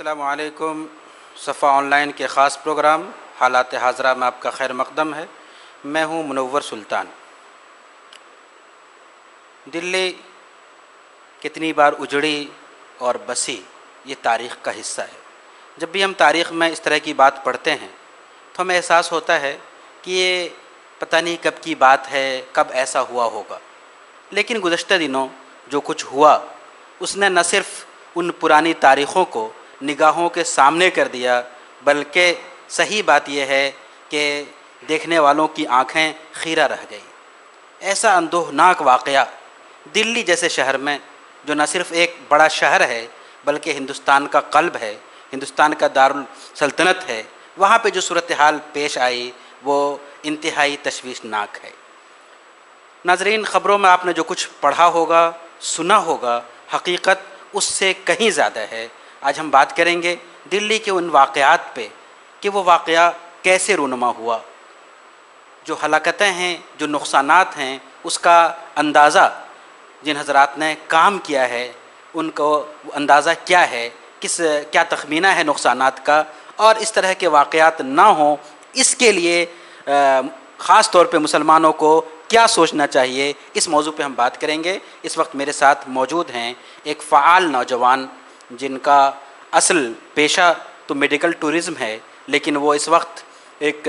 अस्सलामु अलैकुम। सफ़ा ऑनलाइन के ख़ास प्रोग्राम हालात हाज़रा में आपका खैर मक़दम है। मैं हूँ मुनव्वर सुल्तान। दिल्ली कितनी बार उजड़ी और बसी, ये तारीख़ का हिस्सा है। जब भी हम तारीख़ में इस तरह की बात पढ़ते हैं तो हमें एहसास होता है कि ये पता नहीं कब की बात है, कब ऐसा हुआ होगा। लेकिन गुज़श्ता दिनों जो कुछ हुआ उसने न सिर्फ़ उन पुरानी तारीख़ों को निगाहों के सामने कर दिया, बल्कि सही बात यह है कि देखने वालों की आँखें खीरा रह गई। ऐसा अंदोहनाक वाक़या दिल्ली जैसे शहर में, जो न सिर्फ़ एक बड़ा शहर है बल्कि हिंदुस्तान का क़ल्ब है, हिंदुस्तान का दारुल सल्तनत है, वहाँ पे जो सूरत हाल पेश आई वो इंतहाई तशवीशनाक है। नाज़रीन, ख़बरों में आपने जो कुछ पढ़ा होगा, सुना होगा, हकीकत उससे कहीं ज़्यादा है। आज हम बात करेंगे दिल्ली के उन वाक़यात पे कि वो वाक़या कैसे रूनुमा हुआ, जो हलाकतें हैं, जो नुक़सानात हैं, उसका अंदाज़ा जिन हज़रात ने काम किया है उनको अंदाज़ा क्या है, क्या तखमीना है नुक़सानात का, और इस तरह के वाक़यात ना हों इसके लिए ख़ास तौर पे मुसलमानों को क्या सोचना चाहिए, इस मौजू पे हम बात करेंगे। इस वक्त मेरे साथ मौजूद हैं एक फ़आल नौजवान जिनका असल पेशा तो मेडिकल टूरिज़म है, लेकिन वो इस वक्त एक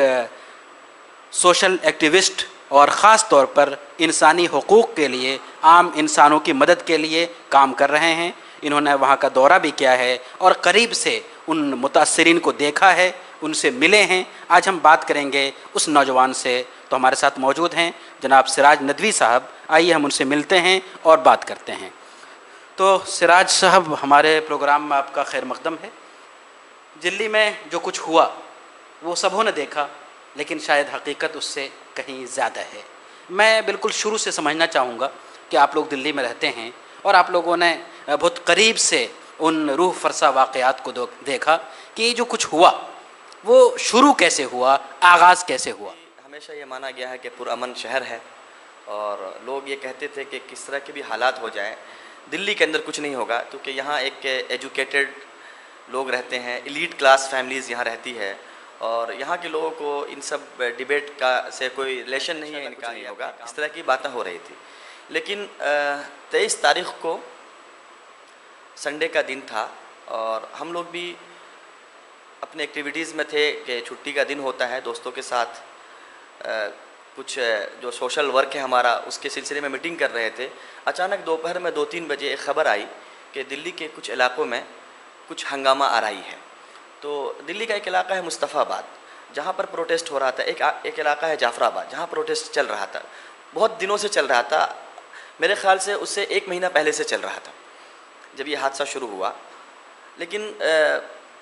सोशल एक्टिविस्ट और ख़ास तौर पर इंसानी हुकूक़ के लिए, आम इंसानों की मदद के लिए काम कर रहे हैं। इन्होंने वहाँ का दौरा भी किया है और करीब से उन मुतासरीन को देखा है, उनसे मिले हैं। आज हम बात करेंगे उस नौजवान से। तो हमारे साथ मौजूद हैं जनाब सिराज नदवी साहब। आइए हम उनसे मिलते हैं और बात करते हैं। तो सिराज साहब, हमारे प्रोग्राम में आपका खैर मक़दम है। दिल्ली में जो कुछ हुआ वो सबों ने देखा, लेकिन शायद हकीकत उससे कहीं ज़्यादा है। मैं बिल्कुल शुरू से समझना चाहूँगा कि आप लोग दिल्ली में रहते हैं और आप लोगों ने बहुत करीब से उन रूह फरसा वाक़यात को देखा कि ये जो कुछ हुआ वो शुरू कैसे हुआ, आगाज़ कैसे हुआ। हमेशा ये माना गया है कि पुरअमन शहर है और लोग ये कहते थे कि किस तरह के भी हालात हो जाएं, दिल्ली के अंदर कुछ नहीं होगा, क्योंकि यहाँ एक एजुकेटेड लोग रहते हैं, एलीट क्लास फैमिलीज़ यहाँ रहती है और यहाँ के लोगों को इन सब डिबेट का से कोई रिलेशन नहीं है, इनका नहीं होगा, इस तरह की बातें हो रही थी। लेकिन 23 तारीख़ को संडे का दिन था और हम लोग भी अपने एक्टिविटीज़ में थे कि छुट्टी का दिन होता है, दोस्तों के साथ कुछ जो सोशल वर्क है हमारा, उसके सिलसिले में मीटिंग कर रहे थे। अचानक दोपहर में 2-3 बजे एक ख़बर आई कि दिल्ली के कुछ इलाक़ों में कुछ हंगामा आ रही है। तो दिल्ली का एक इलाका है मुस्तफ़ाबाद, जहाँ पर प्रोटेस्ट हो रहा था। एक इलाका है जाफराबाद, जहाँ प्रोटेस्ट चल रहा था, बहुत दिनों से चल रहा था। मेरे ख़्याल से उससे 1 महीना पहले से चल रहा था जब ये हादसा शुरू हुआ। लेकिन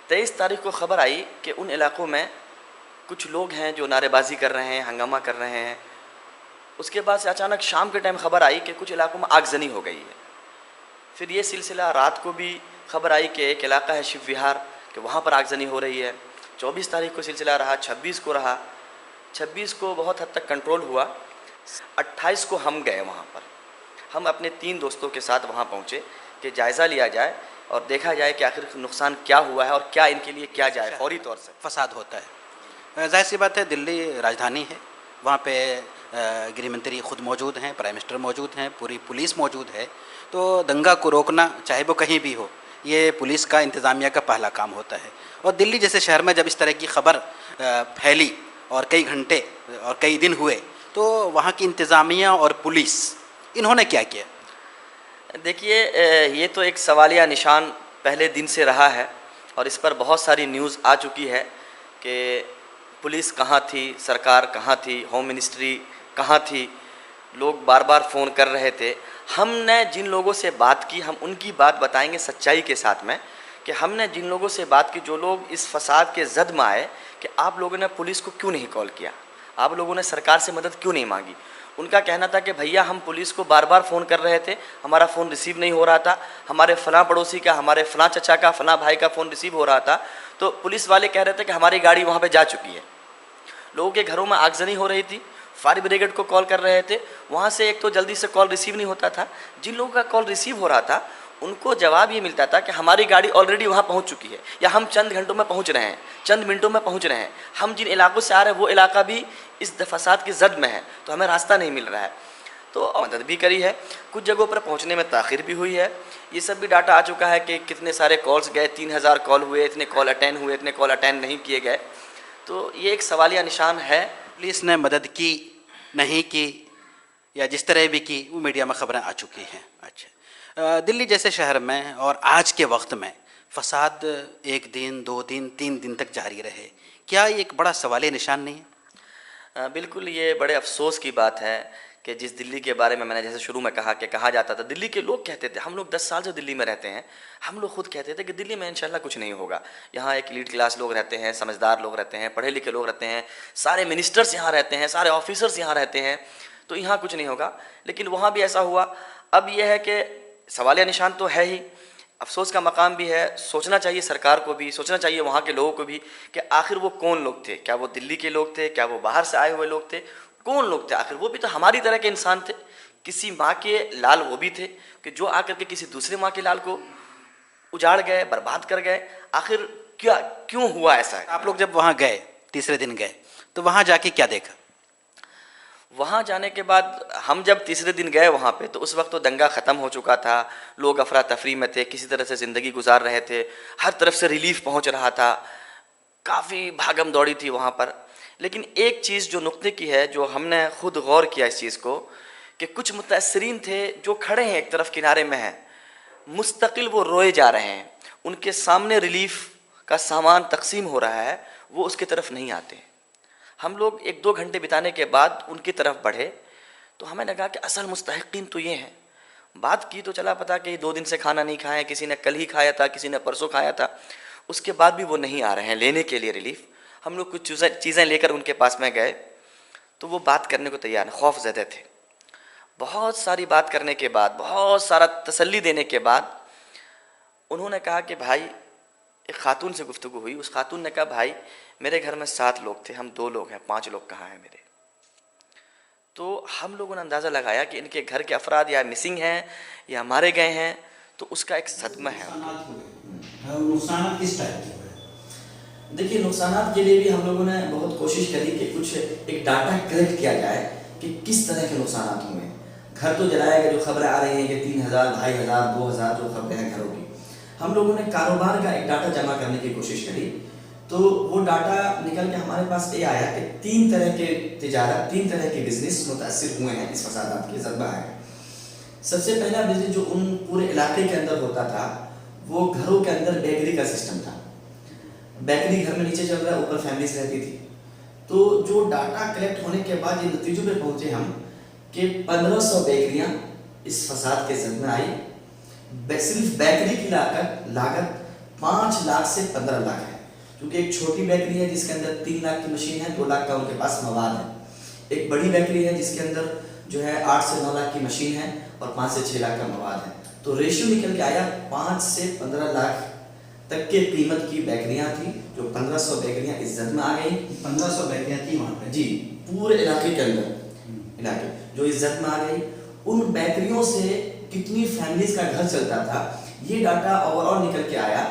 23 तारीख़ को ख़बर आई कि उन इलाक़ों में कुछ लोग हैं जो नारेबाजी कर रहे हैं, हंगामा कर रहे हैं। उसके बाद से अचानक शाम के टाइम ख़बर आई कि कुछ इलाक़ों में आगजनी हो गई है। फिर ये सिलसिला रात को भी ख़बर आई कि एक इलाका है शिव विहार, कि वहाँ पर आगजनी हो रही है। 24 तारीख़ को सिलसिला रहा, 26 को रहा, 26 को बहुत हद तक कंट्रोल हुआ। 28 को हम गए वहाँ पर, हम अपने 3 दोस्तों के साथ वहाँ पहुँचे कि जायज़ा लिया जाए और देखा जाए कि आखिर नुकसान क्या हुआ है और क्या इनके लिए किया जाए फौरी तौर से। फसाद होता है, जाहिर सी बात है, दिल्ली राजधानी है, वहाँ पे गृह मंत्री ख़ुद मौजूद हैं, प्राइम मिनिस्टर मौजूद हैं, पूरी पुलिस मौजूद है। तो दंगा को रोकना, चाहे वो कहीं भी हो, ये पुलिस का, इंतज़ामिया का पहला काम होता है। और दिल्ली जैसे शहर में जब इस तरह की ख़बर फैली और कई घंटे और कई दिन हुए, तो वहाँ की इंतज़ामिया और पुलिस, इन्होंने क्या किया? देखिए, ये तो एक सवालिया निशान पहले दिन से रहा है और इस पर बहुत सारी न्यूज़ आ चुकी है कि पुलिस कहाँ थी, सरकार कहाँ थी, होम मिनिस्ट्री कहाँ थी। लोग बार बार फ़ोन कर रहे थे। हमने जिन लोगों से बात की, हम उनकी बात बताएंगे सच्चाई के साथ में, कि हमने जिन लोगों से बात की, जो लोग इस फसाद के जद में आए, कि आप लोगों ने पुलिस को क्यों नहीं कॉल किया, आप लोगों ने सरकार से मदद क्यों नहीं मांगी। उनका कहना था कि भैया हम पुलिस को बार बार फ़ोन कर रहे थे, हमारा फ़ोन रिसीव नहीं हो रहा था, हमारे फ़लाँ पड़ोसी का, हमारे फ़लाँ चचा का, फ़लाँ भाई का फ़ोन रिसीव हो रहा था, तो पुलिस वाले कह रहे थे कि हमारी गाड़ी वहाँ पर जा चुकी है। लोगों के घरों में आगजनी हो रही थी, फायर ब्रिगेड को कॉल कर रहे थे, वहाँ से एक तो जल्दी से कॉल रिसीव नहीं होता था। जिन लोगों का कॉल रिसीव हो रहा था उनको जवाब ये मिलता था कि हमारी गाड़ी ऑलरेडी वहाँ पहुँच चुकी है, या हम चंद घंटों में पहुँच रहे हैं, चंद मिनटों में पहुँच रहे हैं, हम जिन इलाकों से आ रहे हैं वो इलाका भी इस फसाद की जद में है, तो हमें रास्ता नहीं मिल रहा है। तो मदद भी करी है, कुछ जगहों पर पहुँचने में ताख़िर भी हुई है। ये सब भी डाटा आ चुका है कि कितने सारे कॉल्स गए, 3000 कॉल हुए, इतने कॉल अटेंड हुए, इतने कॉल अटेंड नहीं किए गए। तो ये एक सवालिया निशान है। पुलिस ने मदद की, नहीं की, या जिस तरह भी की वो मीडिया में ख़बरें आ चुकी हैं। अच्छा, दिल्ली जैसे शहर में और आज के वक्त में फसाद एक दिन, 2 दिन, 3 दिन तक जारी रहे, क्या ये एक बड़ा सवालिया निशान नहीं है? बिल्कुल, ये बड़े अफसोस की बात है कि जिस दिल्ली के बारे में मैंने जैसे शुरू में कहा कि कहा जाता था, दिल्ली के लोग कहते थे, हम लोग 10 साल से दिल्ली में रहते हैं, हम लोग खुद कहते थे कि दिल्ली में इंशाल्लाह कुछ नहीं होगा, यहाँ एक लीड क्लास लोग रहते हैं, समझदार लोग रहते हैं, पढ़े लिखे लोग रहते हैं, सारे मिनिस्टर्स यहाँ रहते हैं, सारे ऑफिसर्स यहाँ रहते हैं, तो यहाँ कुछ नहीं होगा। लेकिन वहाँ भी ऐसा हुआ। अब यह है कि सवालिया निशान तो है ही, अफसोस का मकाम भी है। सोचना चाहिए सरकार को भी, सोचना चाहिए वहाँ के लोगों को भी कि आखिर वो कौन लोग थे, क्या वो दिल्ली के लोग थे, क्या वो बाहर से आए हुए लोग थे, कौन लोग थे आखिर? वो भी तो हमारी तरह के इंसान थे, किसी माँ के लाल वो भी थे कि जो आकर के किसी दूसरे माँ के लाल को उजाड़ गए, बर्बाद कर गए। आखिर क्या, क्यों हुआ ऐसा? आप लोग जब वहाँ गए, तीसरे दिन गए, तो वहाँ जाके क्या देखा? वहाँ जाने के बाद हम जब तीसरे दिन गए वहाँ पे, तो उस वक्त तो दंगा ख़त्म हो चुका था, लोग अफरा तफरी में थे, किसी तरह से ज़िंदगी गुजार रहे थे, हर तरफ से रिलीफ पहुँच रहा था, काफ़ी भागम दौड़ी थी वहाँ पर। लेकिन एक चीज़ जो नुक्ते की है, जो हमने खुद गौर किया इस चीज़ को, कि कुछ मुतअस्सिरीन थे जो खड़े हैं एक तरफ किनारे में हैं, मुस्तकिल वो रोए जा रहे हैं, उनके सामने रिलीफ का सामान तकसीम हो रहा है, वो उसकी तरफ नहीं आते। हम लोग 1-2 घंटे बिताने के बाद उनकी तरफ बढ़े तो हमें लगा कि असल मुस्तहिकीन तो ये हैं। बात की तो चला पता कि 2 दिन से खाना नहीं खाए, किसी ने कल ही खाया था, किसी ने परसों खाया था, उसके बाद भी वो नहीं आ रहे हैं लेने के लिए रिलीफ। हम लोग कुछ चीज़ें लेकर उनके पास में गए तो वो बात करने को तैयार नहीं, खौफ ज़दे थे। बहुत सारी बात करने के बाद, बहुत सारा तसल्ली देने के बाद उन्होंने कहा कि भाई, एक खातून से गुफ्तगू हुई, उस खातून ने कहा भाई मेरे घर में 7 लोग थे, हम 2 लोग हैं, 5 लोग कहाँ हैं मेरे? तो हम लोगों ने अंदाज़ा लगाया कि इनके घर के अफराद या मिसिंग हैं या मारे गए हैं, तो उसका एक सदमा है। नुकसान किस टाइप के हुए? देखिए, नुकसान के लिए भी हम लोगों ने बहुत कोशिश करी कि कुछ एक डाटा कलेक्ट किया जाए कि किस तरह के नुकसान हुए। घर तो जलाया गया, जो खबरें आ रही हैं कि 3000, 2500, 2000 जो खबरें हैं घरों की, हम लोगों ने कारोबार का एक डाटा जमा करने की कोशिश करी। तो वो डाटा निकल के हमारे पास ये आया कि 3 तरह के तिजारत, 3 तरह के बिजनेस मुतासिर हुए हैं इस फसादात के ज़दमा है। सबसे पहला बिजनेस जो उन पूरे इलाके के अंदर होता था, वो घरों के अंदर बेकरी का सिस्टम था। बेकरी घर में नीचे चल रहा है, ऊपर फैमिलीज रहती थी। तो जो डाटा कलेक्ट होने के बाद ये नतीजों पे पहुंचे हम कि 1500 बेकरियां इस फसाद के ज़द में आई। सिर्फ बेकरी की लागत 5 लाख से 15 लाख है, क्योंकि एक छोटी बेकरी है जिसके अंदर 3 लाख की मशीन है, 2 लाख का उनके पास मवाद है। एक बड़ी बेकरी है जिसके अंदर जो है 8 से 9 लाख की मशीन है और 5 से 6 लाख का मवाद है। तो रेशियो निकल के आया 5 से 15 लाख तक के कीमत की बेकरियां थी, जो 1500 बेकरियां इज्जत में आ गई। 1500 बेकरियां थी वहाँ पे? जी, पूरे इलाके के अंदर इलाके जो इज्जत में आ गई। उन बेकरियों से कितनी फैमिलीज का घर चलता था, ये डाटा ओवरऑल निकल के आया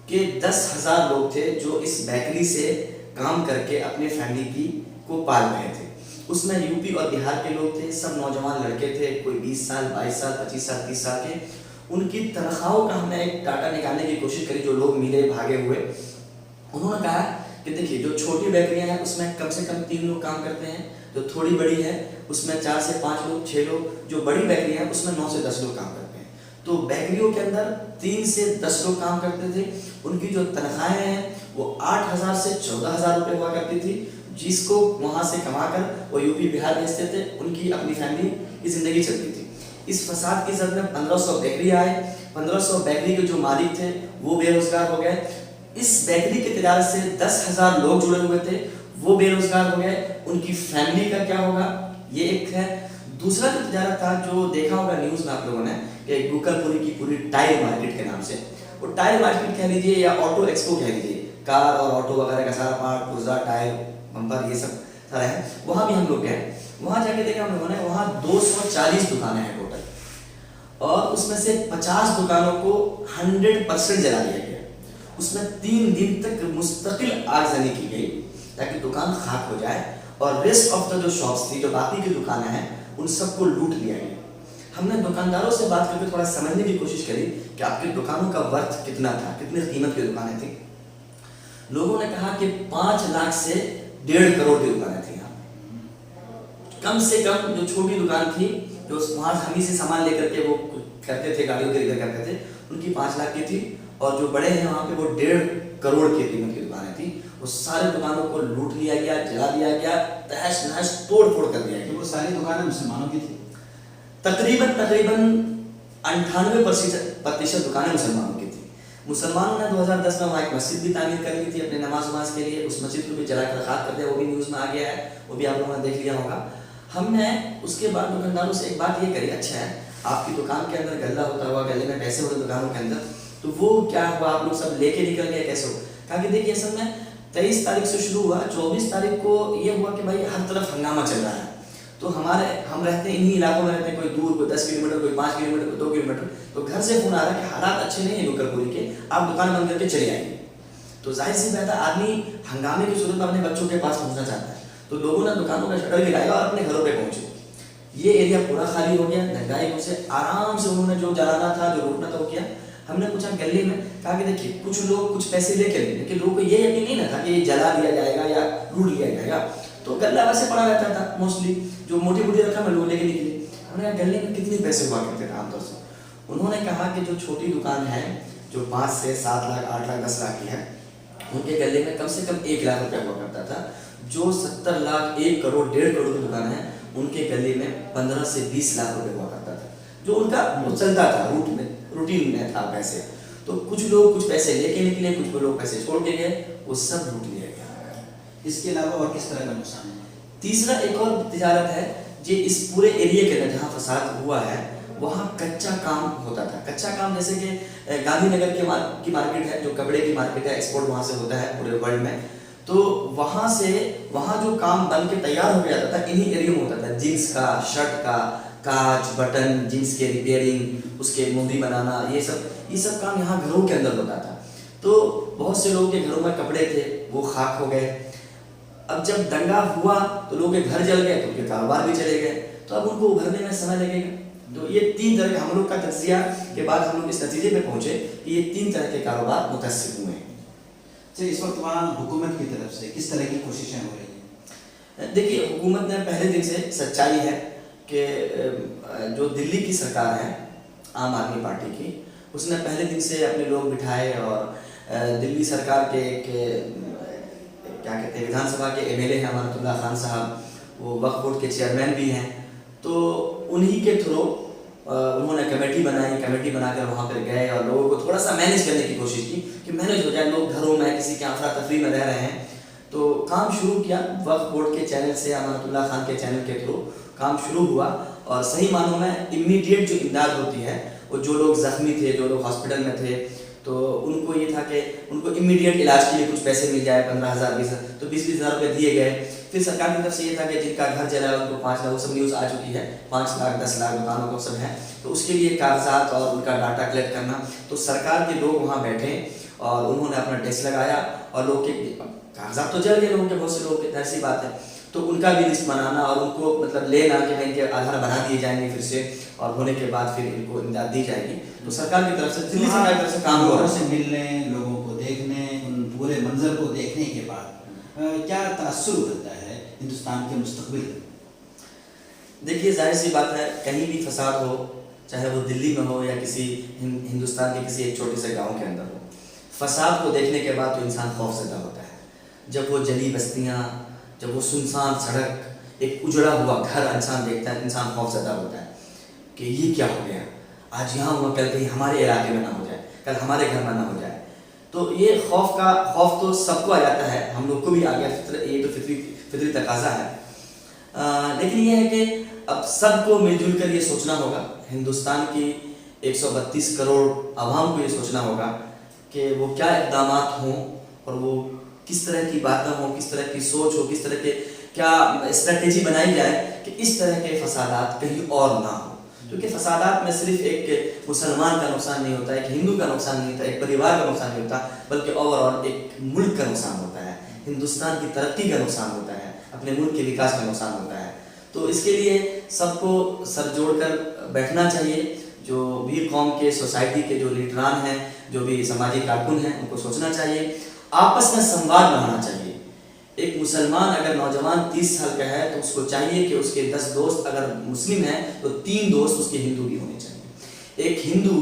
कि 10,000 लोग थे जो इस बेकरी से काम करके अपने फैमिली की को पाल रहे थे। उसमें यूपी और बिहार के लोग थे, सब नौजवान लड़के थे, कोई 20 साल, 22 साल, 25 साल, 30 साल के। उनकी तनख्वाहों का हमने एक डाटा निकालने की कोशिश करी, जो लोग मिले भागे हुए। उन्होंने कहा कि देखिए, जो छोटी बेकरियां हैं उसमें कम से कम 3 लोग काम करते हैं, जो थोड़ी बड़ी है उसमें 4 से 5 लोग, 6 लोग, जो बड़ी बेकरी है उसमें 9 से 10 लोग काम करते हैं। तो बेकरियों के अंदर 3 से 10 लोग काम करते थे। उनकी जो तनख्वाहें हैं वो 8,000 से 14,000 रुपये हुआ करती थी, जिसको वहाँ से कमाकर वो यूपी बिहार भेजते थे, उनकी अपनी फैमिली की ज़िंदगी चलती थी। इस फसाद की जद में 1500 बेकरी आए। 1500 बेकरी के जो मालिक थे वो बेरोजगार हो गए। इस बेकरी के तिजारत से 10,000 लोग जुड़े हुए थे, वो बेरोजगार हो गए। उनकी फैमिली का क्या होगा, ये एक है। दूसरा जो तिजारत था, जो देखा होगा न्यूज़ में आप लोगों ने, कि गोकलपुरी की पूरी टायर मार्केट के नाम से, वो टायर मार्केट कह लीजिए या ऑटो एक्सपो कह लीजिए, कार और ऑटो वगैरह का सारा पार्ट, पुर्जा, टायर, बम्पर, ये सब सारा है। वहाँ भी हम लोग गए। वहाँ जाके देखा हम लोगों ने, वहाँ 240 दुकानें हैं टोटल। और उसमें से 50 दुकानों को 100% जला दिया गया। उसमें 3 दिन तक मुस्तकिल आगजनी की गई ताकि दुकान खाक हो जाए, और रेस्ट ऑफ द जो शॉप्स थी, जो बाकी की दुकानें हैं, उन सबको लूट लिया गया। हमने दुकानदारों से बात करके थोड़ा समझने की कोशिश करी कि आपकी दुकानों का वर्थ कितना था, कितनी कीमत की दुकानें थी। लोगों ने कहा कि 5 लाख से 1.5 करोड़ की दुकानें थी यहाँ। कम से कम जो छोटी दुकान थी, जो वहाँ हम ही से सामान लेकर के वो करते थे, गाड़ियों के रिपेयर करते थे, उनकी 5 लाख की थी, और जो बड़े हैं वहाँ पे वो 1.5 करोड़ की कीमत की दुकानें थी। वो सारे दुकानों को लूट लिया गया, जला दिया गया, तहस नहस तोड़ फोड़ कर दिया गया। वो सारी दुकानें मुसलमानों की थी। तकरीबन 98% दुकानें मुसलमानों की थी। मुसलमानों ने 2010 में वहाँ एक मस्जिद भी तामीर कर ली थी अपने नमाज के लिए। उस मस्जिद को भी जला कर खाक कर दिया, वो भी न्यूज़ में आ गया है, वो भी आप लोगों ने देख लिया होगा। हमने उसके बाद दुकानदारों से एक बात ये करी, अच्छा है आपकी दुकान के अंदर गल्ला होता हुआ, गले में पैसे होते दुकानों के अंदर, तो वो क्या हुआ, आप लोग सब लेके निकल गए, कैसे हो? कहा कि देखिए असल में 23 तारीख से शुरू हुआ, 24 तारीख को ये हुआ कि भाई हर तरफ हंगामा चल रहा है। तो हम रहते हैं इन्हीं इलाकों में रहते हैं, कोई दूर, कोई 10 किलोमीटर, कोई 5 किलोमीटर, कोई 2 किलोमीटर। तो घर से फोन आ रहा है कि हालात अच्छे नहीं है गोकरपुरी के, आप दुकान बंद करके चले आइए। तो जाहिर सी बात है आदमी हंगामे की सूरत में अपने बच्चों के पास पहुंचना चाहता है, तो लोगों ने दुकानों का शटर गिराया और अपने घरों पे पहुंचे। ये एरिया पूरा खाली हो गया, महंगाई से आराम से उन्होंने जो जलाना था, जो रोकना था वो किया। हमने पूछा गली में, कहा कि देखिए कुछ लोग कुछ पैसे लेके गए, लेकिन लोगों को ये यकीन नहीं ना था कि ये जला दिया जाएगा या लूट लिया जाएगा। तो गल्ला वैसे पड़ा रहता था मोस्टली, जो मोटी मोटी रकम है लोग लेके निकले। हमने कहा गले में कितने पैसे हुआ करते थे आमतौर से? उन्होंने कहा कि जो छोटी दुकान है, जो 5 से 7 लाख, 8 लाख, 10 लाख की है, उनके गले में कम से कम 1 लाख रुपया हुआ करता था। जो 70 लाख, 1 करोड़, 1.5 करोड़ की दुकान है, उनके गले में 15 से 20 लाख रुपए हुआ करता था, जो उनका वो चलता था, रूटीन में था पैसे। तो कुछ लोग कुछ पैसे लेके निकले, कुछ लोग पैसे छोड़ के गए, वो सब लूट लिया गया। इसके अलावा और किस तरह का नुकसान हुआ? तीसरा एक और तिजारत है, जो इस पूरे एरिया के अंदर जहाँ फसाद हुआ है, वहाँ कच्चा काम होता था। कच्चा काम जैसे कि गांधीनगर की मार्केट है, जो कपड़े की मार्केट है, एक्सपोर्ट वहाँ से होता है पूरे वर्ल्ड में। तो वहाँ जो काम बन के तैयार हो गया था इन्हीं एरिया में होता था। जीन्स का, शर्ट का काज, बटन, जीन्स के रिपेयरिंग, उसके मोदी बनाना, ये सब काम यहाँ घरों के अंदर होता था। तो बहुत से लोगों के घरों में कपड़े थे, वो खाक हो गए। अब जब दंगा हुआ तो लोगों के घर जल गए, तो उनके कारोबार भी चले गए। तो अब उनको उभरने में समय लगेगा। तो ये 3 तरह के हम लोग का तज्जिया के बाद हम लोग इस नतीजे पे पहुंचे कि ये 3 तरह के कारोबार मुतासिर हुए हैं। तो इस वक्त वहाँ हुकूमत की तरफ से किस तरह की कोशिशें हो रही हैं? देखिए हुकूमत ने पहले दिन से, सच्चाई है कि जो दिल्ली की सरकार है आम आदमी पार्टी की, उसने पहले दिन से अपने लोग बिठाए और दिल्ली सरकार के क्या कहते हैं, विधानसभा के एमएलए हैं अमानतुल्लाह खान साहब, वो वक्फ बोर्ड के चेयरमैन भी हैं। तो उन्हीं के थ्रू उन्होंने कमेटी बनाई, कमेटी बनाकर वहाँ पर गए और लोगों को थोड़ा सा मैनेज करने की कोशिश की कि मैनेज हो जाए, लोग घरों में किसी के अफरा तफरी में रह रहे हैं। तो काम शुरू किया वक्फ बोर्ड के चैनल से, अमानतुल्लाह खान के चैनल के थ्रू काम शुरू हुआ। और सही मानों में इमीडिएट जो इमदाद होती है, वो जो लोग ज़ख्मी थे, जो लोग हॉस्पिटल में थे, तो उनको ये था कि उनको इमीडिएट इलाज के लिए कुछ पैसे मिल जाए, 15,000, 20,000, तो 20-20 हज़ार रुपये दिए गए। फिर सरकार की तरफ से ये था कि जिनका घर जला है उनको 5 लाख, वो सब न्यूज़ आ चुकी है, 5 लाख, 10 लाख दुकानों को सब है। तो उसके लिए कागजात और उनका डाटा कलेक्ट करना, तो सरकार के लोग वहाँ बैठे और उन्होंने अपना डेस्क लगाया और लोग के कागजात तो जल गए लोगों के, बहुत से लोगों के, ऐसी बात है। तो उनका भी लिस्ट बनाना और उनको मतलब लेना कि भाई इनके आधार बना दिए जाएंगे फिर से, और होने के बाद फिर इनको इमदाद दी जाएगी। तो सरकार की तरफ से, दिल्ली सरकार की तरफ से काम हो रहा है। लोगों से मिलने, लोगों को देखने, उन पूरे मंजर को देखने के बाद क्या तासुर होता है हिंदुस्तान के मुस्तकबिल? देखिए जाहिर सी बात है, कहीं भी फसाद हो, चाहे वो दिल्ली में हो या किसी हिंदुस्तान के किसी एक छोटे से गाँव के अंदर हो, फसाद को देखने के बाद तो इंसान खौफजदा होता है। जब वो जली बस्तियाँ, जब वो सुनसान सड़क, एक उजड़ा हुआ घर इंसान देखता है, इंसान खौफजदा होता है कि ये क्या हो गया, आज यहाँ हुआ, कल कहीं हमारे इलाके में ना हो जाए, कल हमारे घर में ना हो जाए। तो ये खौफ तो सबको आ जाता है, हम लोग को भी आ गया, ये तो फितरी तकाजा है। लेकिन ये है कि अब सबको मिलजुल कर ये सोचना होगा, हिंदुस्तान की 132 करोड़ आवाम को ये सोचना होगा कि वो क्या इक़दाम हों और वो किस तरह की बातें हों, किस तरह की सोच हो, किस तरह के क्या स्ट्रेटेजी बनाई जाए कि इस तरह के फसादात कहीं और ना हो। क्योंकि फसादात में सिर्फ एक मुसलमान का नुकसान नहीं होता, एक हिंदू का नुकसान नहीं होता, एक परिवार का नुकसान नहीं होता, बल्कि ओवरऑल एक मुल्क का नुकसान होता है, हिंदुस्तान की तरक्की का नुकसान होता है, अपने मुल्क के विकास का नुकसान होता है। तो इसके लिए सबको सर जोड़कर बैठना चाहिए। जो भी कौम के, सोसाइटी के जो लीडरान हैं, जो भी सामाजिक कारकुन हैं, उनको सोचना चाहिए, आपस में संवाद बढ़ाना चाहिए। एक मुसलमान अगर नौजवान 30 साल का है तो उसको चाहिए कि उसके 10 दोस्त अगर मुस्लिम हैं तो 3 दोस्त उसके हिंदू भी होने चाहिए। एक हिंदू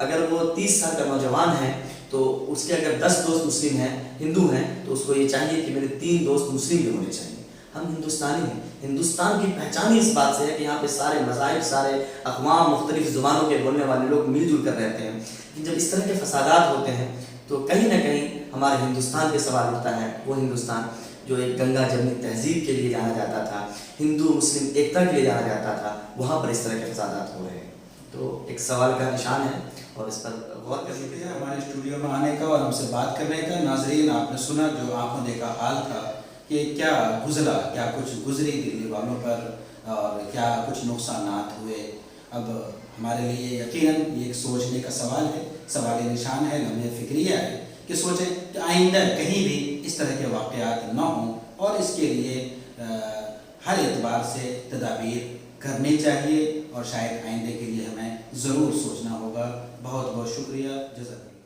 अगर वो 30 साल का नौजवान है तो उसके अगर 10 दोस्त मुस्लिम हैं, हिंदू हैं, तो उसको ये चाहिए कि मेरे 3 दोस्त मुस्लिम भी होने चाहिए। हम हिंदुस्तानी हैं, हिंदुस्तान की पहचान ही इस बात से है कि यहाँ पे सारे मज़ाहिब, सारे अक़वाम, मुख्तलिफ़ ज़ुबानों के बोलने वाले लोग मिलजुल कर रहते हैं। लेकिन जब इस तरह के फसादात होते हैं तो कहीं ना कहीं हमारे हिंदुस्तान पे सवाल उठता है। वो हिंदुस्तान जो एक गंगा जमनी तहजीब के लिए जाना जाता था, हिंदू मुस्लिम एकता के लिए जाना जाता था, वहाँ पर इस तरह के फसादात हो रहे हैं। तो एक सवाल का निशान है और इस पर गौर करने के लिए हमारे स्टूडियो में आने का और हमसे बात करने का। नाजरीन, आपने सुना जो आंखों देखा हाल था कि क्या गुजरा, क्या कुछ गुजरी दिल्ली वालों पर और क्या कुछ नुकसानात हुए। अब हमारे लिए यकीनन ये एक सोचने का सवाल है, सवाल निशान है, लम्हे फिक्रिया है कि सोचें कि आइंदा कहीं भी इस तरह के वाक़यात न हों और इसके लिए हर एतबार से तदाबीर करनी चाहिए और शायद आइंदे के लिए हमें ज़रूर सोचना होगा। बहुत बहुत शुक्रिया, जज़ाकल्लाह।